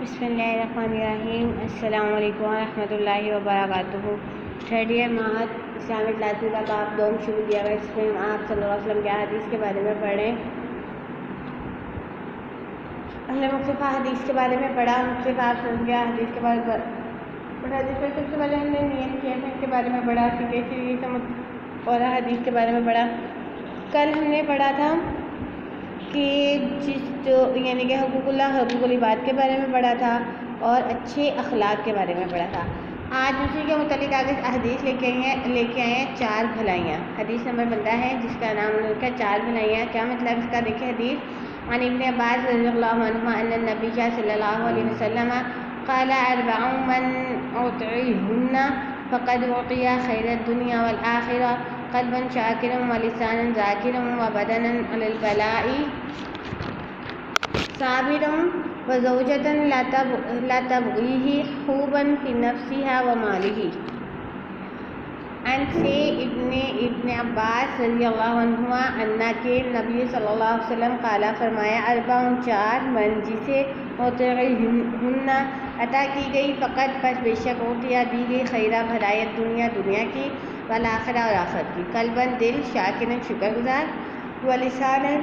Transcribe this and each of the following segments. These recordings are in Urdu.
بسم اللہ الرحمن الرحیم۔ السلام علیکم ورحمۃ اللہ وبرکاتہ۔ تھرڈ ایئر ماہر اسلامک لازمی کا باب دوم شروع کیا گیا، اس میں آپ صلی اللہ علیہ وسلم کے حدیث کے بارے میں پڑھیں۔ ہم نے مختلف حدیث کے بارے میں پڑھا، مختلف آپ صلی اللہ علیہ حدیث کے بارے میں پڑھا، جس میں سب سے پہلے ہم نے نیت کیفیت کے بارے میں پڑھا، پھر کیسی سمجھ اور حدیث کے بارے میں پڑھا۔ کل ہم نے پڑھا تھا کہ یعنی کہ حقوق اللہ حقوق العباد کے بارے میں پڑھا تھا اور اچھے اخلاق کے بارے میں پڑھا تھا۔ آج اسی کے متعلق آگے حدیث لے کے آئے ہیں 4 بھلائیاں۔ حدیث نمبر بندہ ہے جس کا نام انہوں نے رکھا 4 بھلائیاں۔ کیا مطلب اس کا؟ دیکھیں حدیث عن ابن عباس رضی اللہ عنہما ان النبی صلی اللہ علیہ وسلم قال 4 من اعطیہن فقد اعطی خیر الدنیا والآخرہ قلبا شاکرا ولسانا ذاکرا وبدنا علی البلاء صابرا وزوجة لا تبغيه حوبا في نفسها وماله۔ ان سے ابن عباس رضی اللہ عنہما انا کے نبی صلی اللہ علیہ وسلم قالا فرمایا 4 من جسے اعطیہن عطا کی گئی فقط پس بے شک اعطیہ دی گئی خیرہ بھلائیت دنیا کی والآخرہ اور آخرت کی، قلباً دل، شاکرن شکر گزار، ولساناً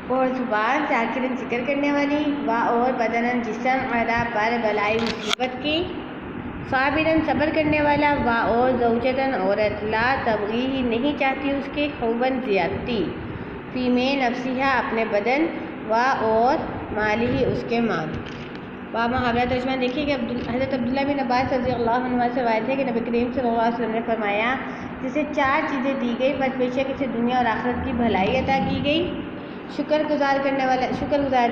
اور زبان، ذاکرن ذکر کرنے والی، اور بدناً جسم، علا پر بلائی مصیبت کی، صابراً صبر کرنے والا، اور زوجتاً عورت، لا تبغیہ نہیں چاہتی اس کے، حوباً زیادتی، فی میں نفسیہا اپنے بدن، اور مالہ اس کے مال۔ محاورہ ترجمہ دیکھیے کہ حضرت عبداللہ بن عباس رضی اللہ عنہ سے روایت ہے کہ نبی کریم صلی اللہ علیہ وسلم نے فرمایا جسے 4 چیزیں دی گئی بس بے شک اسے دنیا اور آخرت کی بھلائی عطا کی گئی، شکر گزار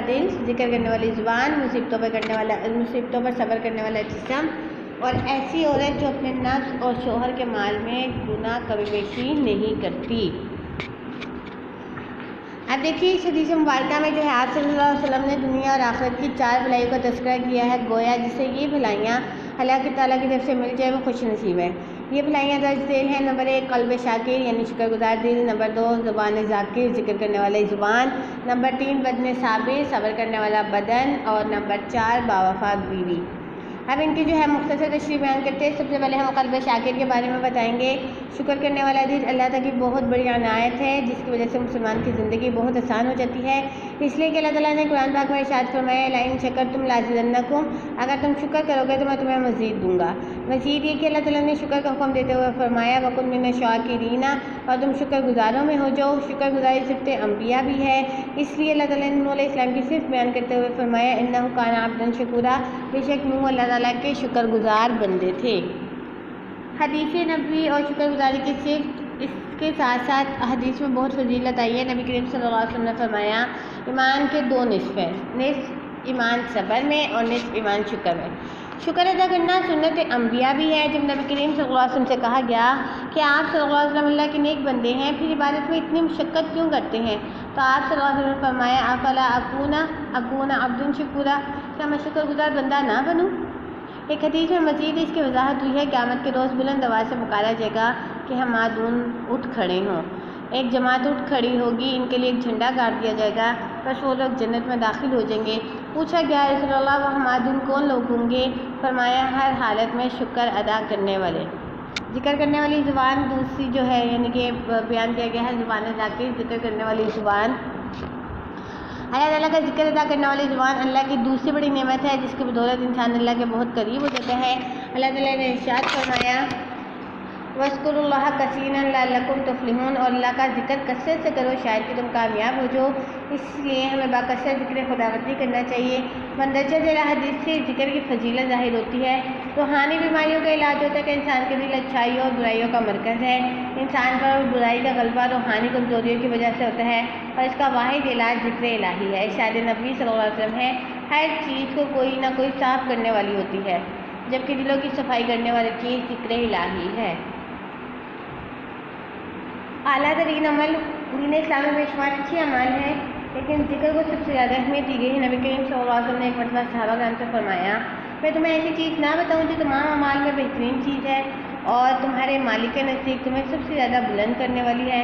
دل، ذکر کرنے والی زبان، مصیبتوں پر صبر کرنے والا جسم، اور ایسی عورت جو اپنے نفس اور شوہر کے مال میں گناہ کمی بیشی نہیں کرتی۔ اب دیکھیے اس حدیث مبارکہ میں جو ہے آپ صلی اللہ علیہ وسلم نے دنیا اور آخرت کی 4 بھلائیوں کا تذکرہ کیا ہے، گویا جسے یہ بھلائیاں اللہ کی تعالیٰ کی طرف سے مل جائے وہ خوش نصیب ہے۔ یہ بھلائیاں درج ذیل ہیں۔ نمبر 1 قلب شاکر یعنی شکر گزار دل، نمبر 2 زبان ذاکر ذکر کرنے والی زبان، نمبر 3 بدن صابر صبر کرنے والا بدن، اور نمبر 4 باوفا بیوی۔ اب ان کی جو ہے مختصر تشریح بیان کرتے ہیں۔ سب سے پہلے ہم قلب شاکر کے بارے میں بتائیں گے۔ شکر کرنے والا دل اللہ تعالیٰ کی بہت بڑی عنایت ہے جس کی وجہ سے مسلمان کی زندگی بہت آسان ہو جاتی ہے، اس لیے کہ اللہ تعالیٰ نے قرآن پاک میں ارشاد فرمایا لئن شکرتم لازیدنکم، اگر تم شکر کرو گے تو میں تمہیں مزید دوں گا۔ مزید یہ کہ اللہ تعالیٰ نے شکر کا حکم دیتے ہوئے فرمایا وکن من الشاکرین، اور تم شکر گزاروں میں ہو جاؤ۔ شکر گزاری صفت انبیاء بھی ہے، اس لیے اللہ تعالیٰ نے نوح علیہ السلام کی صرف بیان کرتے ہوئے فرمایا انہ کان عبدا شکورا، بے شک نوح اللہ تعالیٰ کے شکر گزار بندے تھے۔ حدیث نبوی اور شکر گزاری کی صرف اس کے ساتھ ساتھ حدیث میں بہت فضیلت آئی ہے۔ نبی کریم صلی اللہ علیہ وسلم نے فرمایا ایمان کے 2 نصف ہیں، نصف ایمان صبر میں اور نصف ایمان شکر میں۔ شکر ادا کرنا سنت انبیاء بھی ہے۔ جب نبی کریم صلی اللہ علیہ وسلم سے کہا گیا کہ آپ صلی اللہ علیہ وسلم اللہ کے نیک بندے ہیں پھر عبادت میں اتنی مشقت کیوں کرتے ہیں، تو آپ صلی اللہ علیہ وسلم نے فرمایا افلا اکون عبدا شکورا، کیا میں شکر گزار بندہ نہ بنوں؟ ایک حدیث میں مزید اس کی وضاحت ہوئی ہے قیامت کے روز بلند آواز سے پکارا جائے گا کہ حمادون اٹھ کھڑے ہوں، ایک جماعت اٹھ کھڑی ہوگی، ان کے لیے ایک جھنڈا گاڑ دیا جائے گا، بس وہ لوگ جنت میں داخل ہو جائیں گے۔ پوچھا گیا رسول اللہ وہ حمادون کون لوگ ہوں گے؟ فرمایا ہر حالت میں شکر ادا کرنے والے، ذکر کرنے والی زبان دوسری جو ہے یعنی کہ بیان کیا گیا ہے زبان ذاکر ذکر کرنے والی زبان، اللہ تعالیٰ کا ذکر ادا کرنے والی زبان اللہ کی دوسری بڑی نعمت ہے جس کی بدولت انسان اللہ کے بہت قریب ہو جاتا ہے۔ اللہ تعالیٰ نے ارشاد فرمایا وَاذْكُرُوا اللَّهَ كَثِيرًا لَعَلَّكُمْ تُفْلِحُونَ، اور اللہ کا ذکر کثرت سے کرو شاید کہ تم کامیاب ہو جاؤ، اس لیے ہمیں باکثرت ذکر خداوندی کرنا چاہیے۔ مندرجہ ذیل حدیث سے ذکر کی فضیلت ظاہر ہوتی ہے۔ روحانی بیماریوں کا علاج ہوتا ہے کہ انسان کے دل اچھائیوں اور برائیوں کا مرکز ہے، انسان پر برائی کا غلبہ روحانی کمزوریوں کی وجہ سے ہوتا ہے، اور اس کا واحد علاج ذکر الہی ہے۔ ارشاد نبی صلی اللہ علیہ وسلم ہے ہر چیز کو کوئی نہ کوئی صاف کرنے والی ہوتی ہے، جبکہ دلوں کی صفائی کرنے والی چیز ذکر الہی ہے۔ اعلیٰ ترین عمل دین اسلامی میں شمار اچھے اعمال ہیں، لیکن ذکر کو سب سے زیادہ اہمیت دی گئی ہے۔ نبی کریم صلی اللہ علیہ وسلم نے ایک مرتبہ صحابہ کرام سے فرمایا میں تمہیں ایسی چیز نہ بتاؤں جو تمام اعمال میں بہترین چیز ہے اور تمہارے مالک کے نزدیک تمہیں سب سے زیادہ بلند کرنے والی ہے؟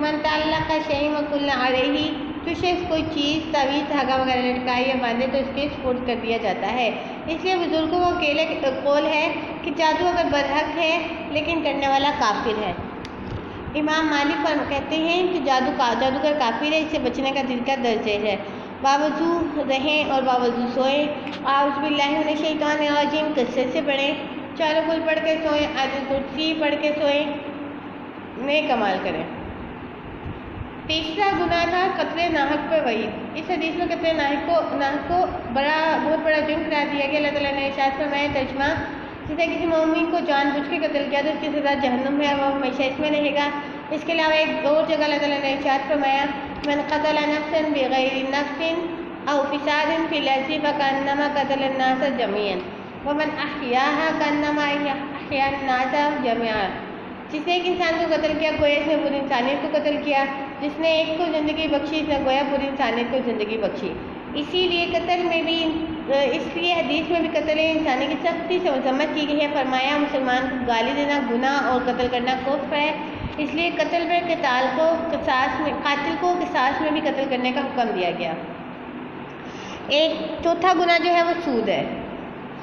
من تعلق شیء وکل علیہ، جو شخص کوئی چیز تعویذ دھاگا وغیرہ لٹکائے یا باندھے تو اس کے سپرد کر دیا جاتا ہے۔ اس لیے بزرگوں کا اکیلے قول ہے کہ جادو اگر برحق ہے لیکن کرنے والا کافر ہے۔ امام مالک کہتے ہیں کہ جادوگر کافر ہے، اس سے بچنے کا طریقہ درج ہے۔ باوضو رہیں اور باوضو سوئیں، اعوذ باللہ من الشیطان الرجیم کثرت سے پڑھیں، چاروں کل پڑھ کے سوئیں، آیت الکرسی پڑھ کے سوئیں، نیک عمل کریں۔ تیسرا گناہ تھا قتل ناحق پر وعید۔ اس حدیث میں قتل ناحق کو بہت بڑا جرم قرار دیا گیا۔ اللہ تعالیٰ نے ارشاد فرمایا، ترجمہ: جسے کسی مومن کو جان بوجھ کے قتل کیا تو اس کی سزا جہنم ہے، وہ ہمیشہ اس میں رہے گا۔ اس کے علاوہ ایک اور جگہ اللہ تعالیٰ نے ارشاد فرمایا، من قتل نفسا بغیر نفس او فساد فی الارض فکأنما قتل الناس جميعا ومن احیاها کأنما احیا الناس جميعا۔ جس نے ایک انسان کو قتل کیا گویا اس نے پوری انسانیت کو قتل کیا، جس نے ایک کو زندگی بخشی اس نے گویا پوری انسانیت کو زندگی بخشی۔ اسی لیے حدیث میں بھی قتل انسانی کی سختی سے مذمت کی گئی ہے۔ فرمایا، مسلمان کو گالی دینا گناہ اور قتل کرنا کفر ہے، اس لیے قاتل کو قصاص میں بھی قتل کرنے کا حکم دیا گیا۔ ایک چوتھا گناہ جو ہے وہ سود ہے۔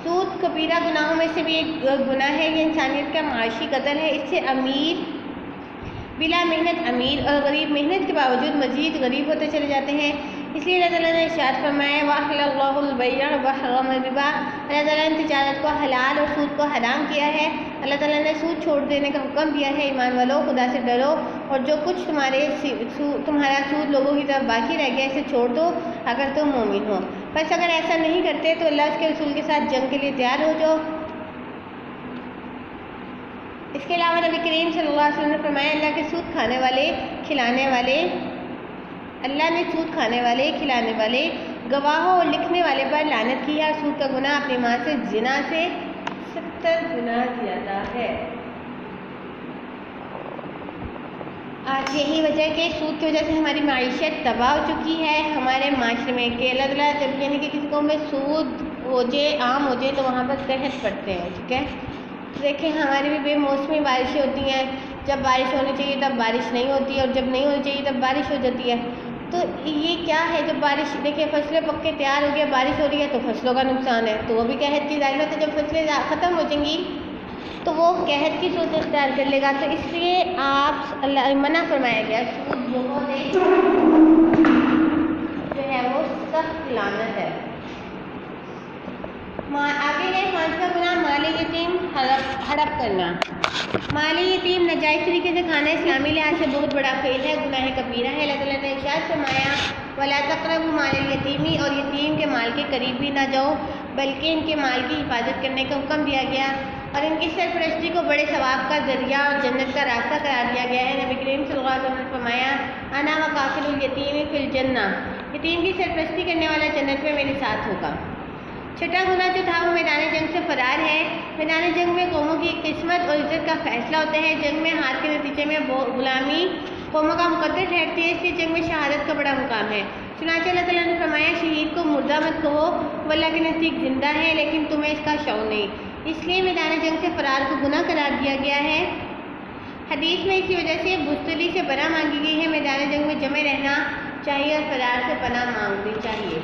سود کبیرہ گناہوں میں سے بھی ایک گناہ ہے، یہ انسانیت کا معاشی قتل ہے۔ اس سے امیر بلا محنت امیر اور غریب محنت کے باوجود مزید غریب ہوتے چلے جاتے ہیں۔ اس لیے اللہ تعالیٰ نے ارشاد فرمایا، وَأَحَلَّ اللَّهُ الْبَيْعَ وَحَرَّمَ الرِّبَا۔ اللہ تعالیٰ نے تجارت کو حلال اور سود کو حرام کیا ہے۔ اللہ تعالیٰ نے سود چھوڑ دینے کا حکم دیا ہے۔ ایمان والو، خدا سے ڈرو اور جو کچھ تمہارا سود لوگوں کی طرف باقی رہ گیا اسے چھوڑ دو اگر تم مومن ہو۔ بس اگر ایسا نہیں کرتے تو اللہ اس کے رسول کے ساتھ جنگ کے لیے تیار ہو جاؤ۔ اس کے علاوہ نبی کریم صلی اللہ علیہ وسلم نے فرمایا، اللہ نے سود کھانے والے کھلانے والے گواہوں اور لکھنے والے پر لعنت کی ہے، اور سود کا گناہ اپنی ماں سے زنا سے 70 گنا زیادہ ہے۔ آج یہی وجہ ہے کہ سود کی وجہ سے ہماری معیشت تباہ ہو چکی ہے ہمارے معاشرے میں، کہ اللہ تعالیٰ جب یعنی کہ کسی قوم میں سود ہو جائے عام ہو جائے تو وہاں پر قحط پڑتے ہیں، ٹھیک ہے۔ دیکھیں ہماری بھی بے موسمی بارشیں ہوتی ہیں، جب بارش ہونی چاہیے تب بارش نہیں ہوتی اور جب نہیں ہونی چاہیے تب بارش ہو جاتی ہے۔ تو یہ کیا ہے، جب بارش دیکھیں فصلیں پک کے تیار ہو گیا، بارش ہو رہی ہے تو فصلوں کا نقصان ہے، تو وہ بھی قحط کی ظاہر ہے۔ جب فصلیں ختم ہو جائیں گی تو وہ قحط کی صورت اختیار کر لے گا۔ تو اس لیے آپ اللہ منع فرمایا گیا، سود بہت ہے جو ہے وہ سخت لعنت ہے۔ آگے ہے 5واں گناہ مال یتیم ہڑپ کرنا۔ مال یتیم ناجائز طریقے سے کھانا اسلامی لحاظ سے بہت بڑا فعل ہے، گناہ کبیرہ ہے۔ اللہ تعالیٰ نے ارشاد فرمایا، وَلَا تَقْرَبُوا مَالَ الْيَتِيمِ، اور یتیم کے مال کے قریب بھی نہ جاؤ بلکہ ان کے مال کی حفاظت کرنے کا حکم دیا گیا اور ان کی سرپرستی کو بڑے ثواب کا ذریعہ اور جنت کا راستہ قرار دیا گیا ہے۔ نبی کریم صلی اللہ علیہ وسلم نے فرمایا، انا وکافل الیتیم فی الجنہ، یتیم کی سرپرستی کرنے والا جنت میں میرے ساتھ ہوگا۔ چھٹا گناہ جو تھا وہ میدان جنگ سے فرار ہے۔ میدان جنگ میں قوموں کی قسمت اور عزت کا فیصلہ ہوتا ہے۔ جنگ میں ہار کے نتیجے میں غلامی قوموں کا مقدر ٹھہرتی ہے، اس لیے جنگ میں شہادت کا بڑا مقام ہے۔ چنانچہ اللہ تعالیٰ نے فرمایا، شہید کو مردہ مت کہو، وہ اللہ کے نزدیک زندہ ہے لیکن تمہیں اس کا شعور نہیں، اس لیے میدان جنگ سے فرار کو گناہ قرار دیا گیا ہے۔ حدیث میں اسی وجہ سے بزدلی سے پناہ مانگی گئی ہے۔ میدان جنگ میں جمع رہنا چاہیے اور فرار سے پناہ مانگنی چاہیے۔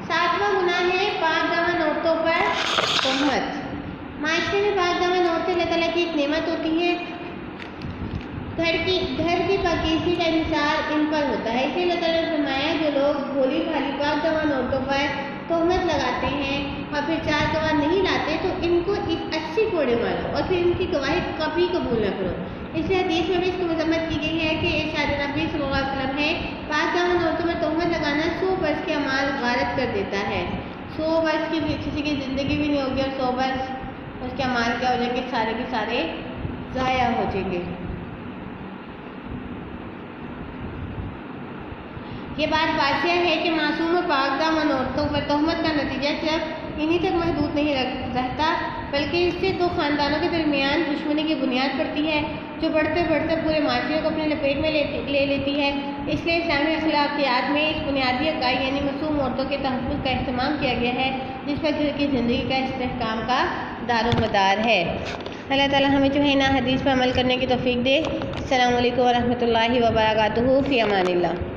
7واں گناہ ہے پاک دامن عورتوں پر تہمت۔ معاشرے میں پاک دامن عورتیں اللہ تعالیٰ کی ایک نعمت ہوتی ہیں، گھر کی پاکیزگی کا انحصار ان پر ہوتا ہے۔ اس لیے اللہ تعالیٰ نے فرمایا، جو لوگ بھولی بھالی پاک دامن عورتوں پر تہمت لگاتے ہیں اور پھر 4 گواہ نہیں لاتے تو ان کو 80 کوڑے مارو اور پھر ان کی گواہی کبھی قبول نہ کرو۔ اس لیے حدیث میں بھی اس کی مذمت کی گئی ہے کہ ارشاد نبی صلی اللہ علیہ وسلم ہے، پاک دامن عورتوں میں تہمت لگانا 100 برس کے اعمال غارت کر دیتا ہے۔ 100 برس کی کسی کی زندگی بھی نہیں ہوگی اور 100 برس اس کے اعمال کیا ہو جائیں گے، سارے کے سارے ضائع ہو جائیں گے۔ یہ بات واضح ہے کہ معصوم و پاک دامن عورتوں پر تہمت کا نتیجہ صرف انہی تک محدود نہیں رہتا بلکہ اس سے 2 خاندانوں کے درمیان دشمنی کی بنیاد پڑتی ہے جو بڑھتے بڑھتے پورے معاشرے کو اپنے لپیٹ میں لے لیتی ہے۔ اس لیے اسلامی اخلاقیات میں اس بنیادی اکائی یعنی معصوم عورتوں کے تحفظ کا اہتمام کیا گیا ہے، جس پر گھر کی زندگی کا استحکام کا دار و مدار ہے۔ اللہ تعالیٰ ہمیں جو ہے نا حدیث پر عمل کرنے کی توفیق دے۔ السلام علیکم ورحمۃ اللہ وبرکاتہ، فی امان اللہ۔